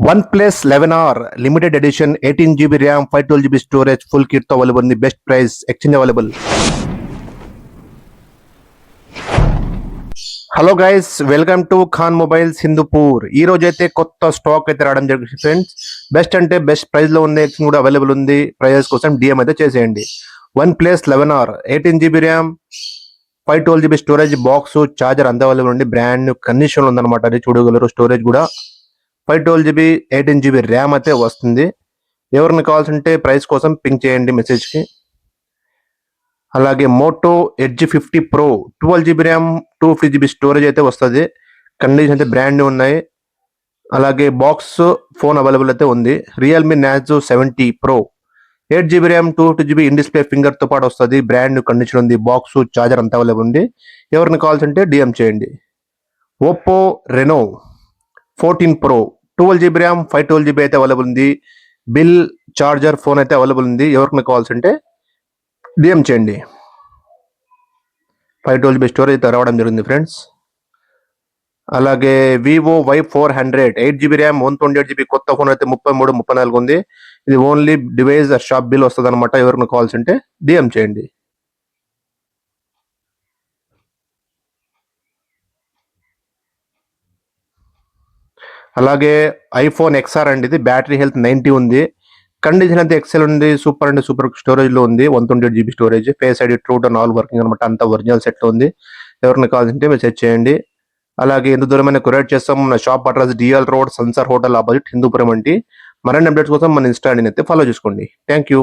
OnePlus 11R limited edition 18 GB RAM 512 GB storage full kit తో available in the best price exchange available. Hello guys, welcome to Khan mobiles Hindupur. ఈ రోజు అయితే కొత్త stock అయితే రావడం జరిగింది ఫ్రెండ్స్. బెస్ట్ అంటే బెస్ట్ ప్రైస్ లో ఉంది, ఎక్స్చేంజ్ కూడా అవైలబుల్ ఉంది. ప్రైజెస్ కోసం డిఎం అయితే చేసేయండి. OnePlus 11R 18 GB RAM 512 GB storage box charger అంతా అవైలబుల్ ఉంది. బ్రాండ్ న్యూ కండిషన్ లో ఉందన్నమాట. అది చూడగలరు. స్టోరేజ్ కూడా 512 GB 18 GB ర్యామ్ అయితే వస్తుంది. ఎవరిని కావాల్సింటే ప్రైస్ కోసం పింక్ చేయండి మెసేజ్కి. అలాగే Moto Edge 50 Pro 12 GB RAM 250 GB storage అయితే వస్తుంది. కండిషన్ అయితే బ్రాండ్ ఉన్నాయి. అలాగే బాక్స్ ఫోన్ అవైలబుల్ అయితే ఉంది. Realme Narzo 70 Pro 8 GB RAM 250 GB in display finger తో పాటు వస్తుంది. బ్రాండ్ న్యూ కండిషన్ ఉంది. బాక్స్ చార్జర్ అంతా అవైలబుల్ ఉంది. ఎవరిని కావాల్సింటే డిఎం చేయండి. Oppo Reno 14 Pro 12 GB RAM 512 GB అయితే అవైలబుల్ ఉంది. బిల్ చార్జర్ ఫోన్ అయితే అవైలబుల్ ఉంది. ఎవరికి కావాల్సింటే డిఎం చేయండి. 512 GB స్టోరేజ్ అయితే రావడం జరిగింది ఫ్రెండ్స్. అలాగే Vivo Y400 8 GB RAM 128 GB కొత్త ఫోన్ అయితే 33, 34 ఉంది. ఇది ఓన్లీ డివైస్ షాప్ బిల్ వస్తుంది అనమాట. ఎవరికి కావాల్సింటే డిఎం చేయండి. అలాగే ఐఫోన్ XR అండి. ఇది బ్యాటరీ హెల్త్ 90 ఉంది. కండిషన్ అయితే ఎక్సెల్ ఉంది. సూపర్ అంటే సూపర్ స్టోరేజ్ లో ఉంది. 128 GB storage, face ID, true tone all working అనమాట. అంతా ఒరిజినల్ సెట్ లో ఉంది. ఎవరిని కావాలంటే మెసేజ్ చేయండి. అలాగే ఎంత దూరమైన కొరియర్ చేస్తాం. మన shop address DL road, Sansar hotel opposite, Hindupuram అండి. మరిన్ని అప్డేట్స్ కోసం మన ఇన్స్టా అయితే ఫాలో చేసుకోండి. Thank you.